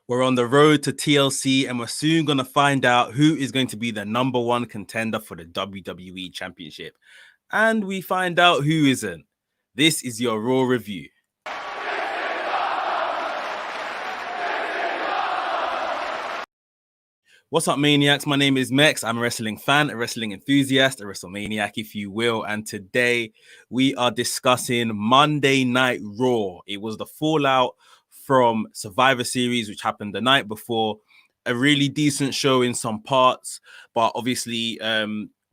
We're on the road to TLC, and we're soon going to find out who is going to be the number one contender for the WWE Championship. And we find out who isn't. This is your Raw review. What's up, Maniacs? My name is Mex. I'm a wrestling fan, a wrestling enthusiast, a WrestleManiac, if you will. And today we are discussing Monday Night Raw. It was the fallout from Survivor Series, which happened the night before. A really decent show in some parts, but obviously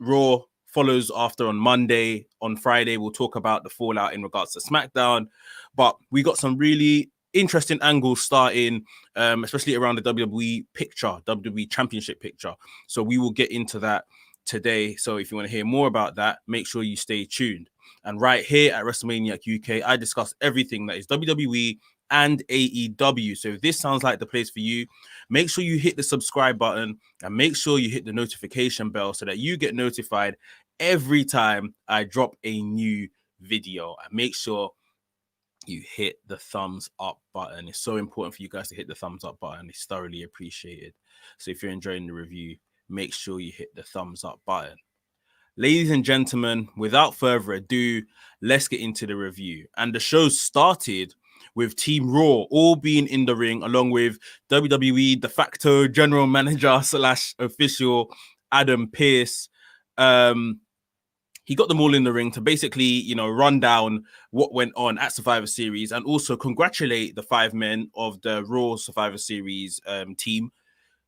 Raw follows after on Monday. On Friday, we'll talk about the fallout in regards to SmackDown. But we got some really interesting angles starting, especially around the WWE picture, WWE Championship picture. So we will get into that today. So if you want to hear more about that, make sure you stay tuned. And right here at WrestleManiac UK, I discuss everything that is WWE and AEW. So if this sounds like the place for you, make sure you hit the subscribe button and make sure you hit the notification bell so that you get notified every time I drop a new video. And make sure you hit the thumbs up button. It's so important for you guys to hit the thumbs up button. It's thoroughly appreciated. So if you're enjoying the review, make sure you hit the thumbs up button. Ladies and gentlemen, without further ado, let's get into the review. And the show started with Team Raw all being in the ring, along with WWE de facto general manager / official Adam Pearce. He got them all in the ring to basically, run down what went on at Survivor Series and also congratulate the 5 men of the Raw Survivor Series team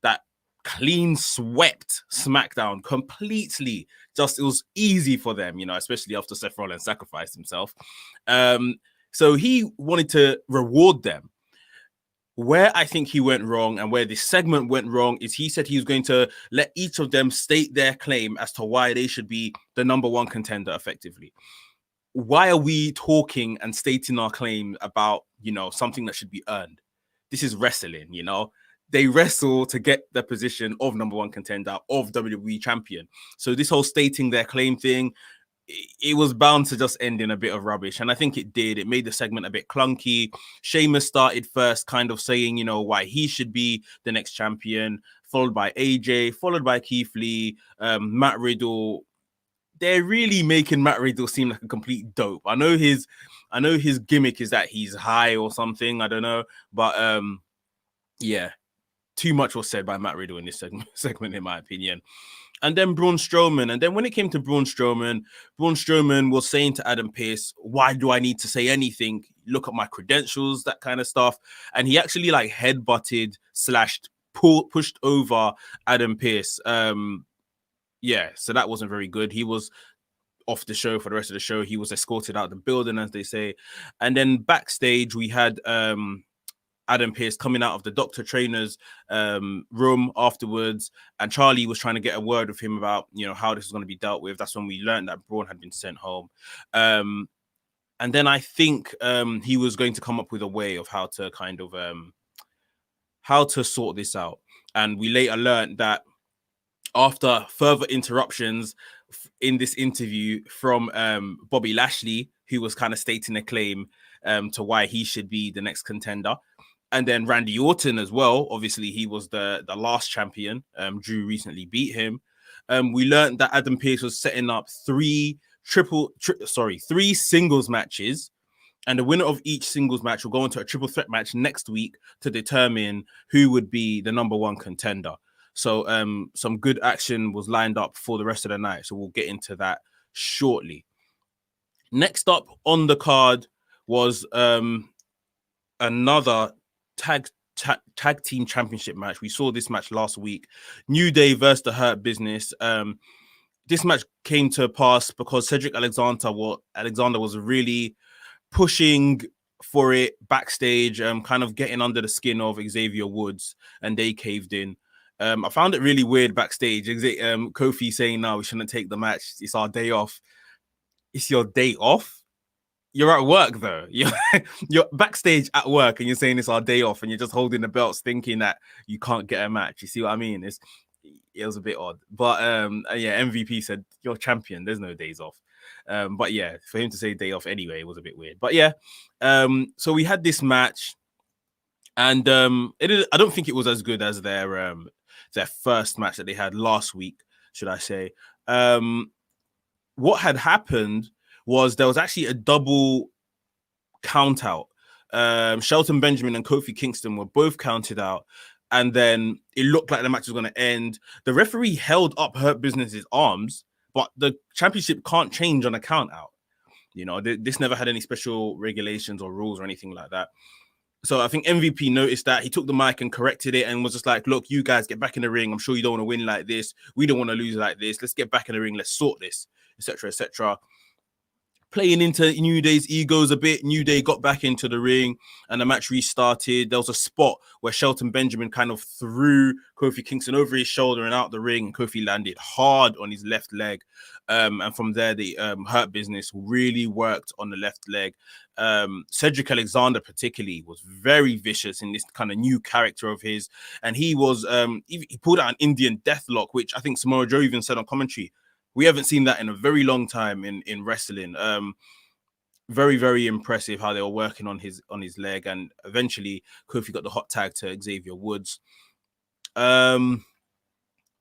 that clean swept SmackDown completely. Just, it was easy for them, especially after Seth Rollins sacrificed himself. So he wanted to reward them. Where I think he went wrong and where this segment went wrong is he said he was going to let each of them state their claim as to why they should be the number one contender effectively. Why are we talking and stating our claim about, something that should be earned? This is wrestling, They wrestle to get the position of number one contender, of WWE champion. So this whole stating their claim thing, it was bound to just end in a bit of rubbish. And I think it did. It made the segment a bit clunky. Sheamus started first, kind of saying, why he should be the next champion, followed by AJ, followed by Keith Lee, Matt Riddle. They're really making Matt Riddle seem like a complete dope. I know his gimmick is that he's high or something. I don't know. But yeah, too much was said by Matt Riddle in this segment, in my opinion. And then Braun Strowman. And then when it came to Braun Strowman was saying to Adam Pearce, why do I need to say anything? Look at my credentials, that kind of stuff. And he actually headbutted / pushed over Adam Pearce. Yeah, so that wasn't very good. He was off the show for the rest of the show. He was escorted out the building, as they say. And then backstage, we had Adam Pearce coming out of the doctor trainer's room afterwards, and Charlie was trying to get a word with him about, how this was going to be dealt with. That's when we learned that Braun had been sent home. And then I think he was going to come up with a way of how to kind of how to sort this out. And we later learned that after further interruptions in this interview from Bobby Lashley, who was kind of stating a claim to why he should be the next contender. And then Randy Orton as well. Obviously, he was the last champion. Drew recently beat him. We learned that Adam Pearce was setting up three singles matches. And the winner of each singles match will go into a triple threat match next week to determine who would be the number one contender. So some good action was lined up for the rest of the night. So we'll get into that shortly. Next up on the card was another tag team championship match. We saw this match last week. New Day versus the Hurt Business. This match came to pass because Cedric Alexander was really pushing for it backstage, kind of getting under the skin of Xavier Woods, and they caved in. I found it really weird backstage. Kofi saying, no, we shouldn't take the match. It's our day off. It's your day off? You're at work, though. You're backstage at work, and you're saying it's our day off, and you're just holding the belts thinking that you can't get a match. You see what I mean? It was a bit odd. But, yeah, MVP said, you're champion. There's no days off. But, yeah, for him to say day off anyway, it was a bit weird. But, yeah, so we had this match. And I don't think it was as good as their first match that they had last week, should I say. What had happened was there was actually a double count out. Shelton Benjamin and Kofi Kingston were both counted out, and then it looked like the match was going to end. The referee held up Hurt Business's arms, but the championship can't change on a count out. You know, this never had any special regulations or rules or anything like that. So I think MVP noticed that. He took the mic and corrected it and was just like, look, you guys get back in the ring. I'm sure you don't want to win like this. We don't want to lose like this. Let's get back in the ring. Let's sort this, etc., etc. Playing into New Day's egos a bit. New Day got back into the ring and the match restarted. There was a spot where Shelton Benjamin kind of threw Kofi Kingston over his shoulder and out the ring. Kofi landed hard on his left leg. And from there, the Hurt Business really worked on the left leg. Cedric Alexander particularly was very vicious in this kind of new character of his. And he was, he pulled out an Indian deathlock, which I think Samoa Joe even said on commentary. We haven't seen that in a very long time in wrestling. Very, very impressive how they were working on his leg, and eventually Kofi got the hot tag to Xavier Woods. They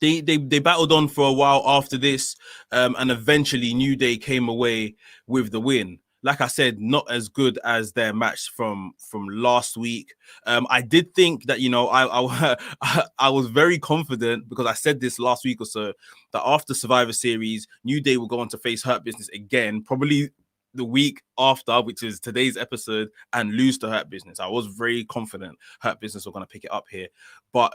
battled on for a while after this, and eventually New Day came away with the win. Like I said, not as good as their match from last week. I did think that, you know, I was very confident, because I said this last week or so, that after Survivor Series, New Day will go on to face Hurt Business again, probably the week after, which is today's episode, and lose to Hurt Business. I was very confident Hurt Business were going to pick it up here, but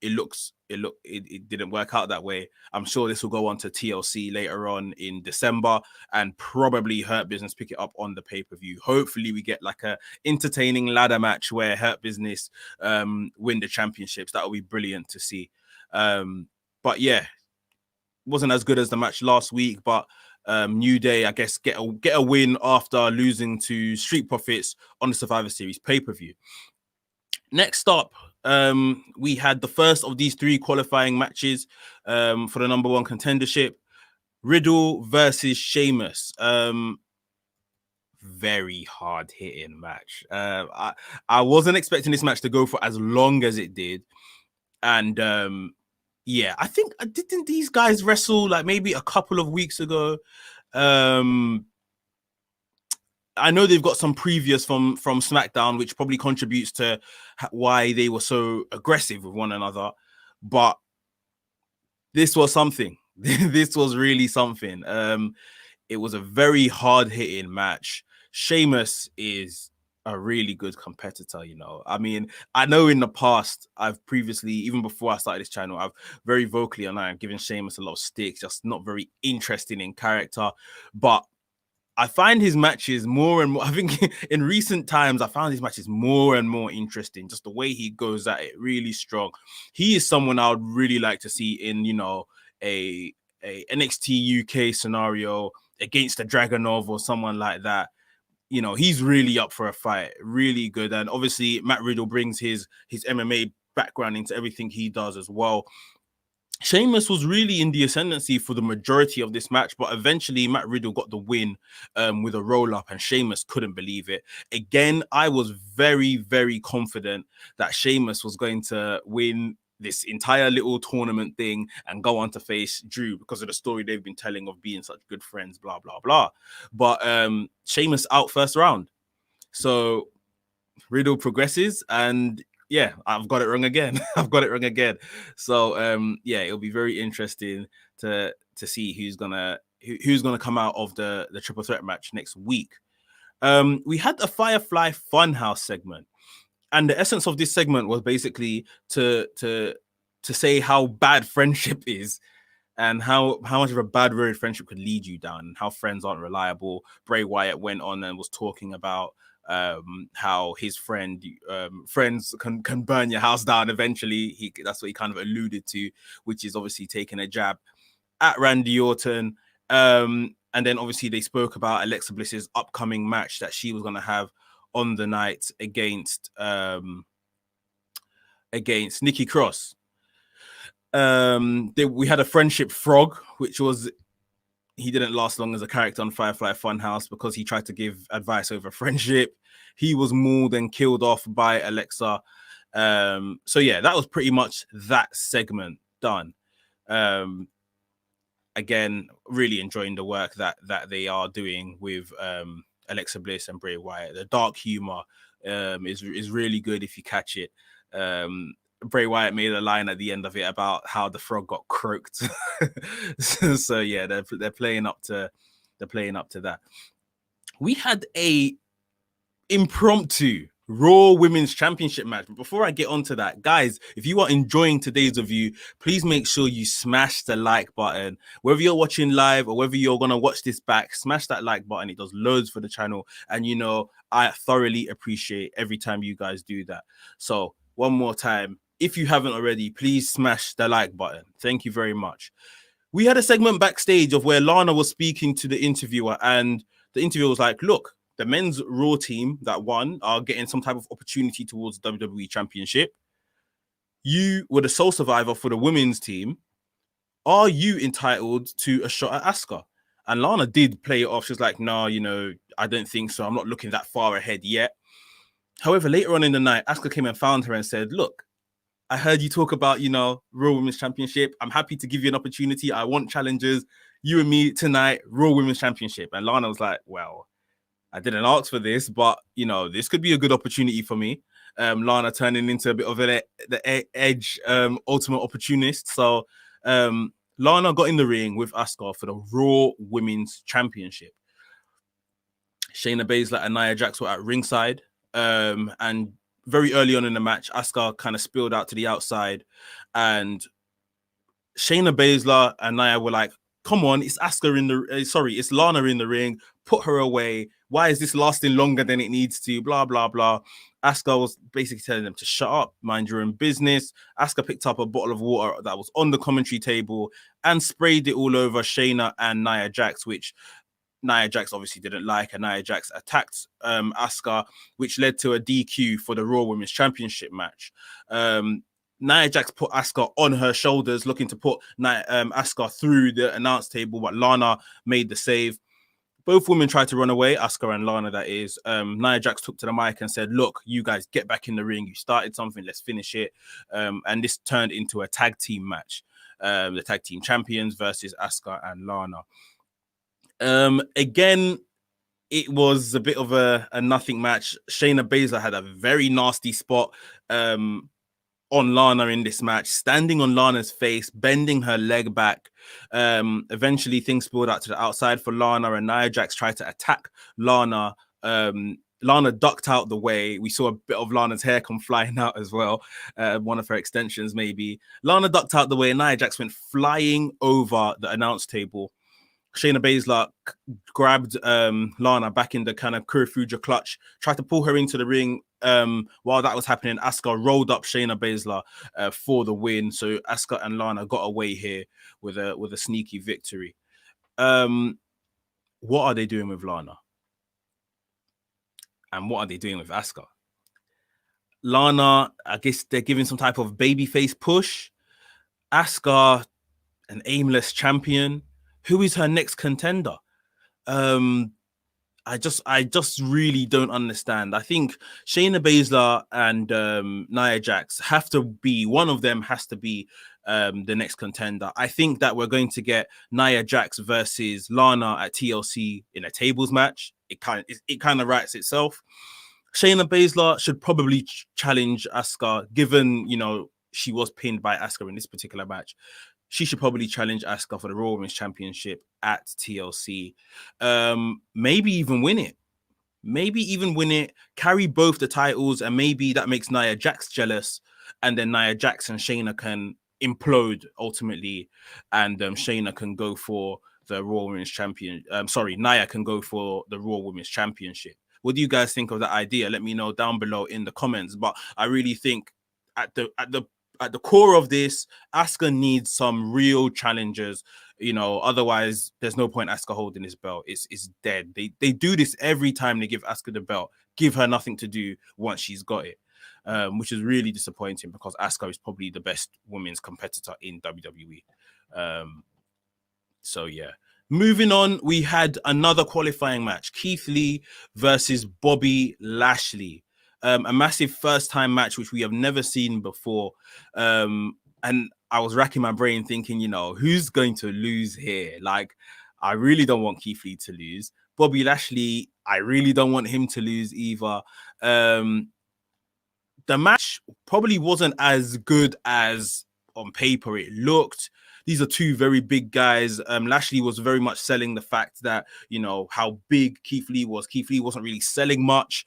it didn't work out that way. I'm sure this will go on to TLC later on in December, and probably Hurt Business pick it up on the pay-per-view. Hopefully we get like a entertaining ladder match where Hurt Business win the championships. That would be brilliant to see. But yeah, wasn't as good as the match last week, but New Day, I guess, get a win after losing to Street Profits on the Survivor Series pay-per-view. Next up, we had the first of these three qualifying matches for the number one contendership. Riddle versus Sheamus. Very hard-hitting match. I wasn't expecting this match to go for as long as it did. And yeah, I think, didn't these guys wrestle like maybe a couple of weeks ago? I know they've got some previous from SmackDown, which probably contributes to why they were so aggressive with one another. But this was something. This was really something. It was a very hard-hitting match. Sheamus is a really good competitor, you know. I mean, I know in the past, I've previously, even before I started this channel, I've very vocally and I've given Sheamus a lot of sticks, just not very interesting in character. But I find his matches more and more, I think in recent times, I found his matches more and more interesting. Just the way he goes at it, really strong. He is someone I would really like to see in, you know, a NXT UK scenario against a Dragunov or someone like that. You know, he's really up for a fight, really good. And obviously Matt Riddle brings his MMA background into everything he does as well. Sheamus was really in the ascendancy for the majority of this match, but eventually Matt Riddle got the win with a roll-up, and Sheamus couldn't believe it. Again, I was very, very confident that Sheamus was going to win this entire little tournament thing and go on to face Drew because of the story they've been telling of being such good friends, blah, blah, blah. But Sheamus out first round. So Riddle progresses, and yeah, I've got it wrong again. I've got it wrong again. So yeah, it'll be very interesting to see who's gonna come out of the triple threat match next week. We had a Firefly Funhouse segment, and the essence of this segment was basically to say how bad friendship is, and how much of a bad road friendship could lead you down, and how friends aren't reliable. Bray Wyatt went on and was talking about how his friends can burn your house down eventually. That's what he kind of alluded to, which is obviously taking a jab at Randy Orton. And then obviously they spoke about Alexa Bliss's upcoming match that she was going to have on the night against Nikki Cross. We had a friendship frog, which was he didn't last long as a character on Firefly Funhouse because he tried to give advice over friendship. He was more than killed off by Alexa. So yeah, that was pretty much that segment done. Again, really enjoying the work that they are doing with Alexa Bliss and Bray Wyatt. The dark humor is really good if you catch it. Bray Wyatt made a line at the end of it about how the frog got croaked. So yeah, they're playing up to that. We had a impromptu Raw Women's Championship match. But before I get onto that, guys, if you are enjoying today's review, please make sure you smash the like button. Whether you're watching live or whether you're going to watch this back, smash that like button. It does loads for the channel. And, you know, I thoroughly appreciate every time you guys do that. So one more time, if you haven't already, please smash the like button. Thank you very much. We had a segment backstage of where Lana was speaking to the interviewer, and the interviewer was like, look, the men's Raw team that won are getting some type of opportunity towards the WWE Championship. You were the sole survivor for the women's team. Are you entitled to a shot at Asuka? And Lana did play it off. She was like, no, you know, I don't think so. I'm not looking that far ahead yet. However, later on in the night, Asuka came and found her and said, look, I heard you talk about, you know, Raw Women's Championship. I'm happy to give you an opportunity. I want challengers. You and me tonight, Raw Women's Championship. And Lana was like, well, I didn't ask for this, but, you know, this could be a good opportunity for me. Lana turning into a bit of the edge ultimate opportunist. So Lana got in the ring with Asuka for the Raw Women's Championship. Shayna Baszler and Nia Jax were at ringside. And very early on in the match, Asuka kind of spilled out to the outside. And Shayna Baszler and Nia were like, come on, it's Asuka it's Lana in the ring. Put her away. Why is this lasting longer than it needs to? Blah, blah, blah. Asuka was basically telling them to shut up, mind your own business. Asuka picked up a bottle of water that was on the commentary table and sprayed it all over Shayna and Nia Jax, which Nia Jax obviously didn't like, and Nia Jax attacked Asuka, which led to a DQ for the Raw Women's Championship match. Nia Jax put Asuka on her shoulders, looking to put Asuka through the announce table, but Lana made the save. Both women tried to run away, Asuka and Lana, that is. Nia Jax took to the mic and said, look, you guys get back in the ring. You started something, let's finish it. And this turned into a tag team match. The tag team champions versus Asuka and Lana. Again, it was a bit of a nothing match. Shayna Baszler had a very nasty spot on Lana in this match, standing on Lana's face, bending her leg back. Eventually, things spilled out to the outside for Lana, and Nia Jax tried to attack Lana. Lana ducked out the way. We saw a bit of Lana's hair come flying out as well. One of her extensions, maybe. Lana ducked out the way, and Nia Jax went flying over the announce table. Shayna Baszler grabbed Lana back in the kind of Kirifuda clutch, tried to pull her into the ring. While that was happening, Asuka rolled up Shayna Baszler for the win. So Asuka and Lana got away here with a sneaky victory. What are they doing with Lana? And what are they doing with Asuka? Lana, I guess they're giving some type of babyface push. Asuka, an aimless champion. Who is her next contender? I just really don't understand. I think Shayna Baszler and Nia Jax have to be, one of them has to be the next contender. I think that we're going to get Nia Jax versus Lana at TLC in a tables match. It kind of writes itself. Shayna Baszler should probably challenge Asuka, given, you know, she was pinned by Asuka in this particular match. She should probably challenge Asuka for the Raw Women's Championship at TLC. Maybe even win it. Carry both the titles, and maybe that makes Nia Jax jealous, and then Nia Jax and Shayna can implode ultimately, and Shayna can go for the Raw Women's Champion. Nia can go for the Raw Women's Championship. What do you guys think of that idea? Let me know down below in the comments. But I really think at the core of this, Asuka needs some real challengers, you know, otherwise there's no point Asuka holding this belt. It's dead. They do this every time they give Asuka the belt, give her nothing to do once she's got it, which is really disappointing because Asuka is probably the best women's competitor in WWE. So yeah, Moving on, we had another qualifying match: Keith Lee versus Bobby Lashley. A massive first-time match which we have never seen before. And I was racking my brain thinking, who's going to lose here? Like, I really don't want Keith Lee to lose. Bobby Lashley, I really don't want him to lose either. The match probably wasn't as good as on paper it looked. These are two very big guys. Lashley was very much selling the fact that, how big Keith Lee was. Keith Lee wasn't really selling much.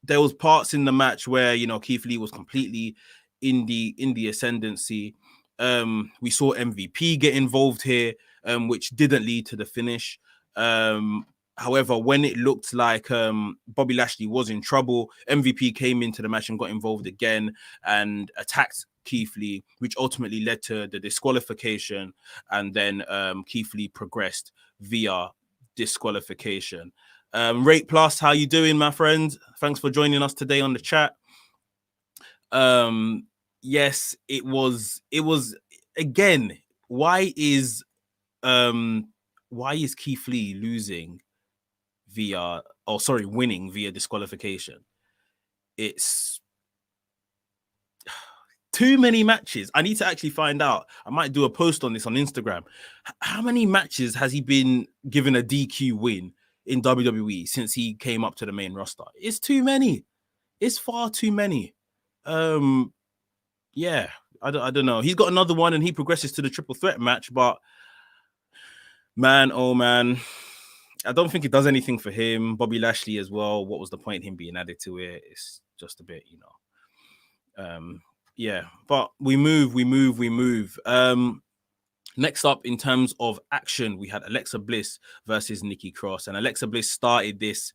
There was parts in the match where, Keith Lee was completely in the ascendancy. We saw MVP get involved here, which didn't lead to the finish. However, when it looked like Bobby Lashley was in trouble, MVP came into the match and got involved again and attacked Keith Lee, which ultimately led to the disqualification. And then Keith Lee progressed via disqualification. Rate Plus, how you doing, my friend? Thanks for joining us today on the chat. Yes, it was again. Why is Keith Lee winning via disqualification? It's too many matches. I need to actually find out. I might do a post on this on Instagram. How many matches has he been given a DQ win in WWE since he came up to the main roster? It's too many. It's far too many. Yeah, I don't know. He's got another one and he progresses to the triple threat match, but man, oh man, I don't think it does anything for him. Bobby Lashley as well. What was the point him being added to it? It's just a bit, yeah, but we move. Next up, in terms of action, we had Alexa Bliss versus Nikki Cross, and Alexa Bliss started this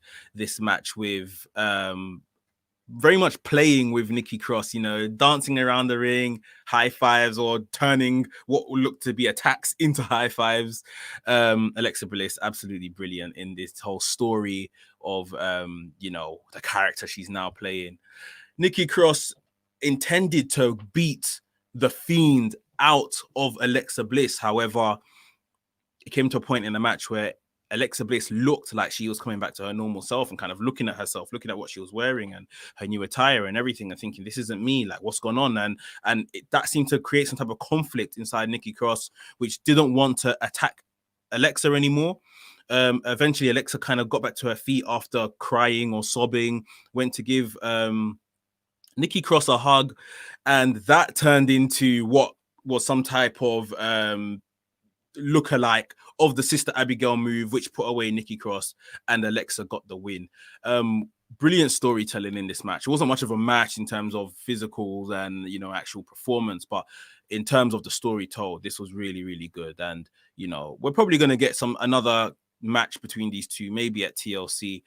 match with very much playing with Nikki Cross, dancing around the ring, high fives, or turning what looked to be attacks into high fives. Alexa Bliss, absolutely brilliant in this whole story of, the character she's now playing. Nikki Cross intended to beat the Fiend out of Alexa Bliss. However, it came to a point in the match where Alexa Bliss looked like she was coming back to her normal self and kind of looking at herself, looking at what she was wearing and her new attire and everything, and thinking, this isn't me, like what's going on? And that seemed to create some type of conflict inside Nikki Cross, which didn't want to attack Alexa anymore. Eventually, Alexa kind of got back to her feet after crying or sobbing, went to give Nikki Cross a hug, and that turned into what was some type of lookalike of the Sister Abigail move, which put away Nikki Cross, and Alexa got the win. Brilliant storytelling in this match. It wasn't much of a match in terms of physicals and actual performance, but in terms of the story told, this was really, really good. And we're probably going to get another match between these two, maybe at TLC.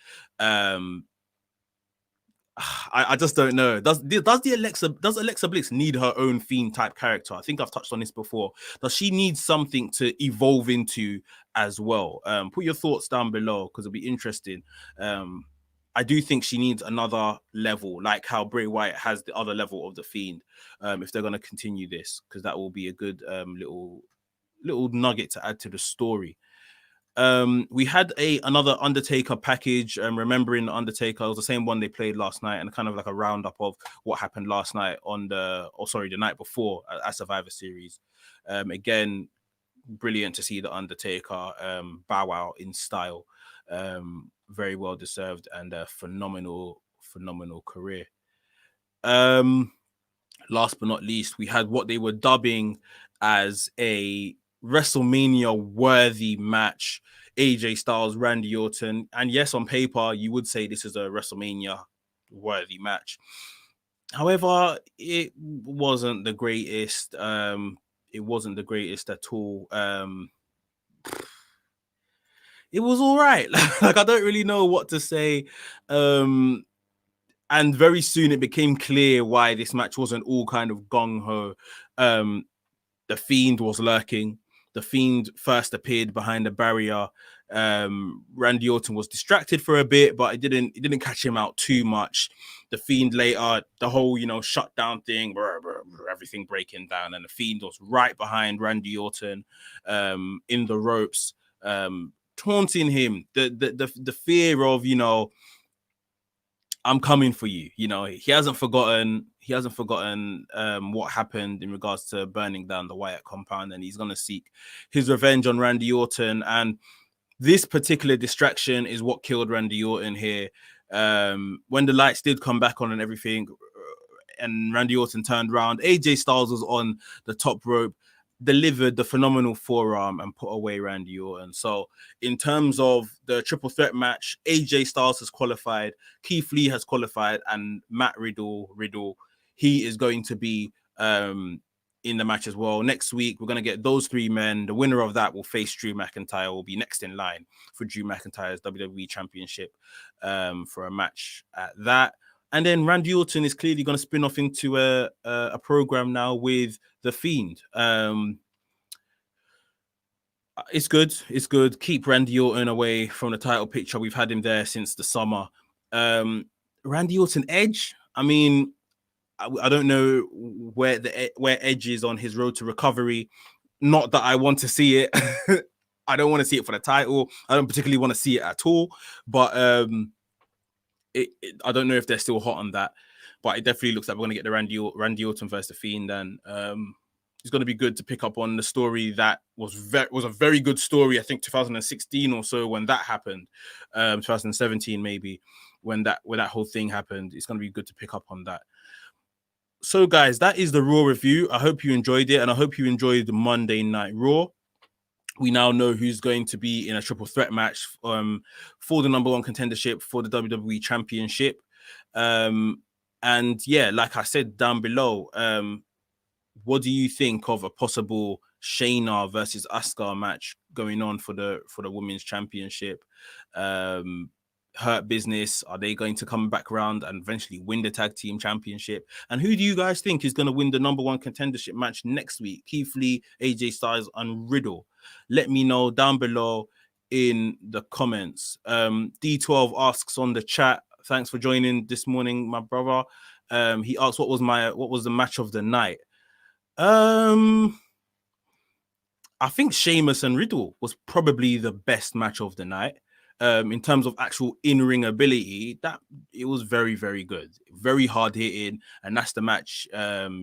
I just don't know. Does Alexa Bliss need her own Fiend type character? I think I've touched on this before. Does she need something to evolve into as well? Put your thoughts down below because it'll be interesting. I do think she needs another level, like how Bray Wyatt has the other level of the Fiend. If they're going to continue this, because that will be a good little nugget to add to the story. We had another Undertaker package, remembering the Undertaker. It was the same one they played last night, and kind of like a roundup of what happened last night the night before at Survivor Series. Again, brilliant to see the Undertaker bow out in style. Very well deserved and a phenomenal career. Last but not least, we had what they were dubbing as a WrestleMania worthy match. AJ Styles, Randy Orton, and yes, on paper you would say this is a WrestleMania worthy match. However, it wasn't the greatest. It wasn't the greatest at all. It was all right. Like, I don't really know what to say. And very soon it became clear why this match wasn't all kind of gung-ho. The Fiend was lurking. The Fiend first appeared behind the barrier. Randy Orton was distracted for a bit, but it didn't catch him out too much. The Fiend later, the whole, shutdown thing, everything breaking down, and the Fiend was right behind Randy Orton in the ropes, taunting him. The fear of, I'm coming for you. He hasn't forgotten what happened in regards to burning down the Wyatt compound, and he's going to seek his revenge on Randy Orton. And this particular distraction is what killed Randy Orton here. When the lights did come back on and everything, and Randy Orton turned around, AJ Styles was on the top rope, delivered the phenomenal forearm and put away Randy Orton. So in terms of the triple threat match, AJ Styles has qualified, Keith Lee has qualified, and Matt Riddle, he is going to be in the match as well. Next week, we're going to get those three men. The winner of that will face Drew McIntyre, will be next in line for Drew McIntyre's WWE Championship for a match at that. And then Randy Orton is clearly going to spin off into a program now with The Fiend. It's good. It's good. Keep Randy Orton away from the title picture. We've had him there since the summer. Randy Orton Edge. I mean, I don't know where Edge is on his road to recovery. Not that I want to see it. I don't want to see it for the title. I don't particularly want to see it at all. But I don't know if they're still hot on that. But it definitely looks like we're going to get the Randy Orton versus The Fiend. And it's going to be good to pick up on the story that was a very good story. I think 2016 or so when that happened. 2017 maybe when that whole thing happened. It's going to be good to pick up on that. So, guys, that is the Raw review. I hope you enjoyed it, and I hope you enjoyed the Monday Night Raw. We now know who's going to be in a triple threat match for the number one contendership for the WWE Championship. And yeah, like I said down below, what do you think of a possible Shayna versus Asuka match going on for the Women's Championship? Hurt Business, are they going to come back around and eventually win the Tag Team Championship? And who do you guys think is going to win the number one contendership match next week? Keith Lee, AJ Styles, and Riddle? Let me know down below in the comments. D12 asks on the chat, thanks for joining this morning, my brother. He asked what was the match of the night? I think Sheamus and Riddle was probably the best match of the night. In terms of actual in-ring ability, that it was very, very good, very hard hitting, and that's the match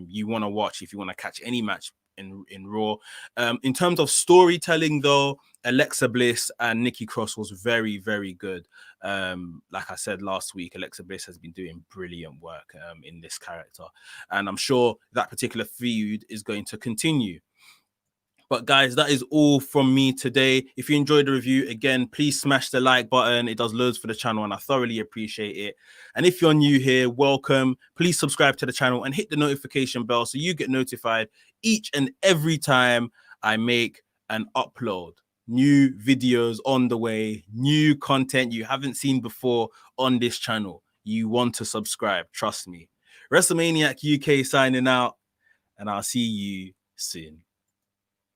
you want to watch if you want to catch any match in Raw. In terms of storytelling, though, Alexa Bliss and Nikki Cross was very, very good. Like I said last week, Alexa Bliss has been doing brilliant work in this character, and I'm sure that particular feud is going to continue. But guys, that is all from me today. If you enjoyed the review, again, please smash the like button. It does loads for the channel and I thoroughly appreciate it. And if you're new here, welcome. Please subscribe to the channel and hit the notification bell so you get notified each and every time I make an upload. New videos on the way, new content you haven't seen before on this channel. You want to subscribe, trust me. WrestleManiac UK signing out, and I'll see you soon.